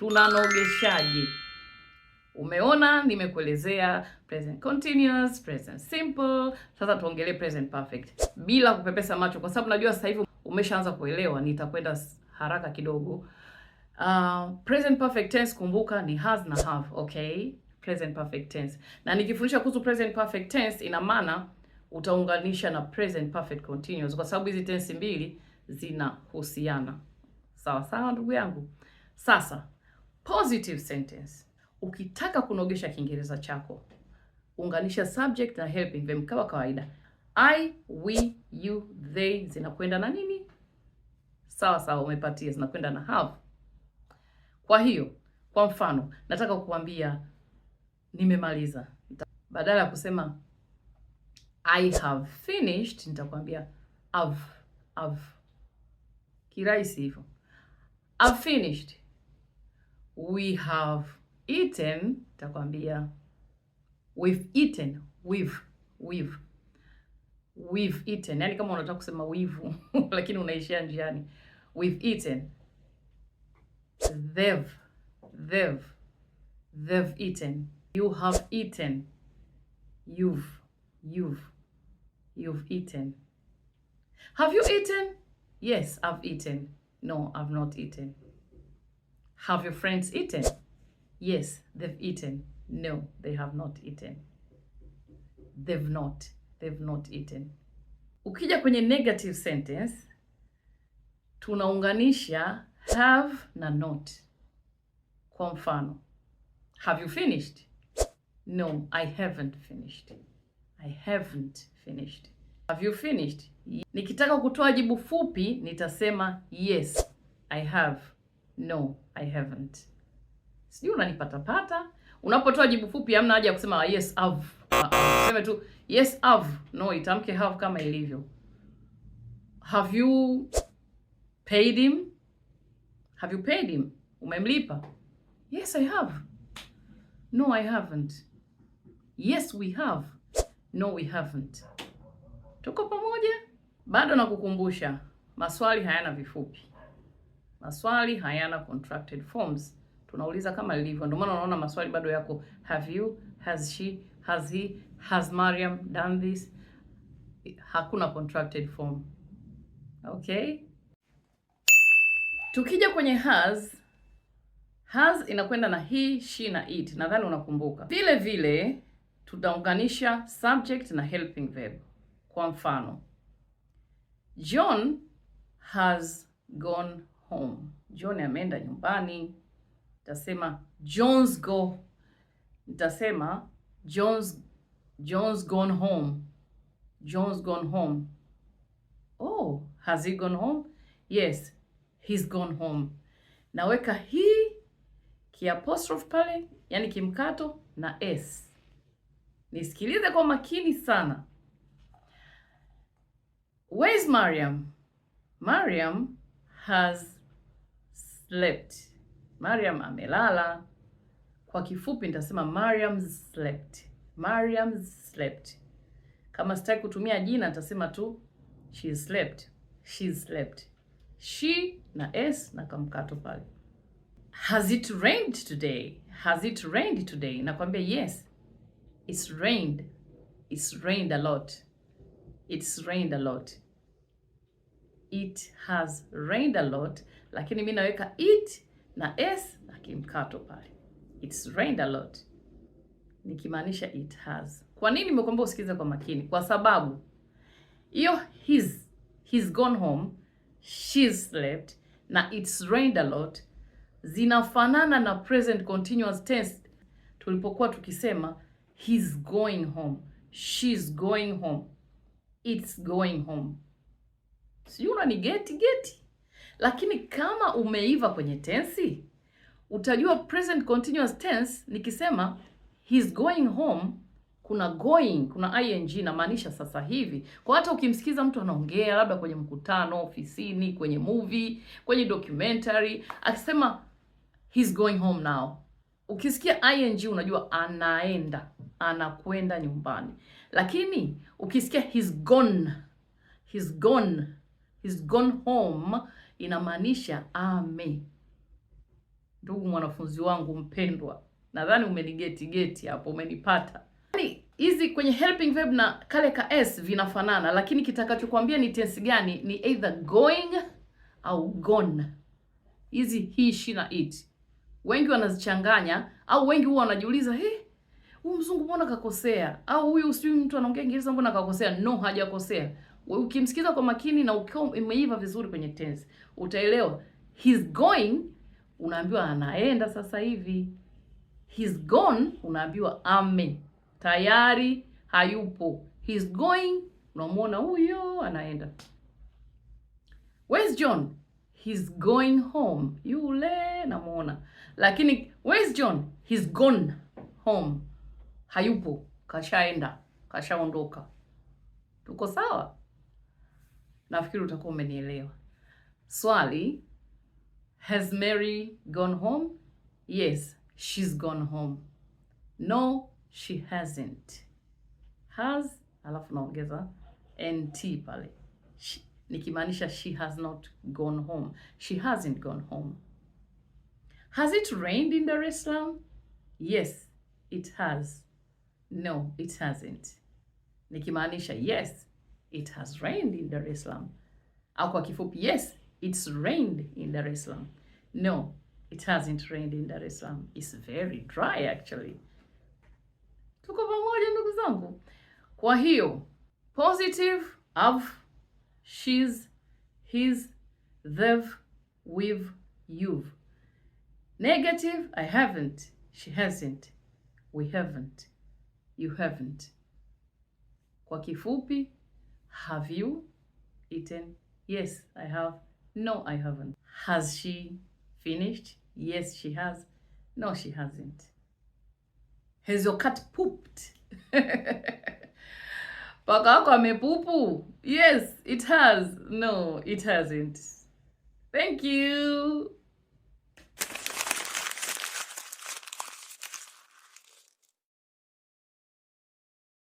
tunanogeshaje? Umeona nimekuelezea present continuous, present simple. Sasa tuongelee present perfect bila kupepesa macho, kwa sababu najua sasa hivi umeshaanza kuelewa. Nitakwenda haraka kidogo. Present perfect tense, kumbuka ni has na have, okay? Present perfect tense. Na nikifundisha kuhusu present perfect tense, ina maana utaunganisha na present perfect continuous, kwa sababu hizi tense mbili zinahusiana. Sawa sawa ndugu yangu. Sasa positive sentence, ukitaka kunogesha Kiingereza chako, unganisha subject na helping verb kama kawaida. I, we, you, they zinakwenda na nini? Sawa sawa, umepatia, zinakwenda na have. Kwa hiyo, kwa mfano, nataka kukuambia nimemaliza. Badala ya kusema I have finished, nitakwambia I've. Kirahisi hivyo. I've finished. We have eaten, nitakwambia we've eaten. We've eaten. Yaani kama unataka kusema wivu lakini unaishia njiani. We've eaten. They've eaten. You have eaten. You've eaten. Have you eaten? Yes, I've eaten. No, I've not eaten. Have your friends eaten? Yes, they've eaten. No, they have not eaten. They've not eaten. Ukija kwenye negative sentence, tunaunganisha have na not. Kwa mfano, have you finished? No, I haven't finished. Have you finished? Nikitaka kutoa jibu fupi, nitasema yes, I have. No, I haven't. Sijui unanipata. Unapotoa jibu fupi hamna haja ya kusema yes, I've. Sema tu yes, I've. No, itamke have kama ilivyo. Have you paid him? Umemlipa? Yes, I have. No, I haven't. Yes, we have. No, we haven't. Tuko pamoja? Bado nakukumbusha, maswali hayana vifupi. Maswali hayana contracted forms. Tunauliza kama ilivyo. Ndio maana unaona maswali bado yako have you, has she, has he, has Mariam done this. Hakuna contracted form. Okay? Tukija kwenye has inakwenda na he, she na it. Nadhani unakumbuka. Vile vile tutaunganisha subject na helping verb. Kwa mfano, John has gone home. John ameenda nyumbani. Nitasema John's gone home. John's gone home. Oh, has he gone home? Yes, he's gone home. Naweka he kiapostrophe pale, yani kimkato na s. Nisikilize kwa makini sana. Where is Mariam? Mariam has slept. Mariam amelala. Kwa kifupi nitasema Mariam's slept. Kama sitaki kutumia jina nitasema tu she's slept. She na s na kamkato pale. Has it rained today? Nakwambia yes. It's rained a lot. It has rained a lot, lakini mimi naweka it na s na kimkato pale. It's rained a lot. Nikimaanisha it has. Kwa nini nimekuambia usikize kwa makini? Kwa sababu hiyo he's gone home, she's slept na it's rained a lot zinafanana na present continuous tense tulipokuwa tukisema he's going home, she's going home, it's going home. Sijui unanigeti. Lakini kama umeiva kwenye tensi, utajua present continuous tense nikisema he's going home, kuna ing na maanisha sasa hivi. Kwa hata ukimsikiza mtu anaongea labda kwenye mkutano, ofisini, kwenye movie, kwenye documentary, akisema he's going home now, ukisikia ing unajua anakwenda nyumbani. Lakini ukisikia he's gone home inamaanisha Ndugu mwanafunzi wangu mpendwa, nadhani umenigeti hapo, umenipata. Yaani hizi kwenye helping verb na kale ka s vinafanana, lakini kitakachokuambia ni tense gani ni either going au gone. Hizi he, she na it wengi wanazichanganya, au wengi huwa wanajiuliza huyu mzungu mbona kakosea, au huyu sijui mtu anaongea Kiingereza mbona kakosea. No, hajakosea. Ukimsikiza kwa makini na ukiwa umeiva vizuri kwenye tense, utaelewa. He's going, unaambiwa anaenda sasa hivi. He's gone, unaambiwa tayari hayupo. He's going, unamwona huyo anaenda. Where's John? He's going home. Yule namuona. Lakini where's John? He's gone home. Hayupo, kashaenda, kashaondoka. Tuko sawa? Nafikiri utakuwa umenielewa. Swali, has Mary gone home? Yes, she's gone home. No, she hasn't. Has, alafu naongeza nt pale. Nikimaanisha she has not gone home. She hasn't gone home. Has it rained in Dar es Salaam? Yes, it has. No, it hasn't. Nikimaanisha yes, it has rained in Dar es Salaam. Au kwa kifupi, yes, it's rained in Dar es Salaam. No, it hasn't rained in Dar es Salaam. It's very dry actually. Tuko pamoja ndugu zangu? Kwa hiyo, positive have, she's, his, they've, we've, you've. Negative, I haven't, she hasn't, we haven't, you haven't. Kwa kifupi, have you eaten? Yes, I have. No, I haven't. Has she finished? Yes, she has. No, she hasn't. Has your cat pooped? Paka wako amepupu? Yes, it has. No, it hasn't. Thank you.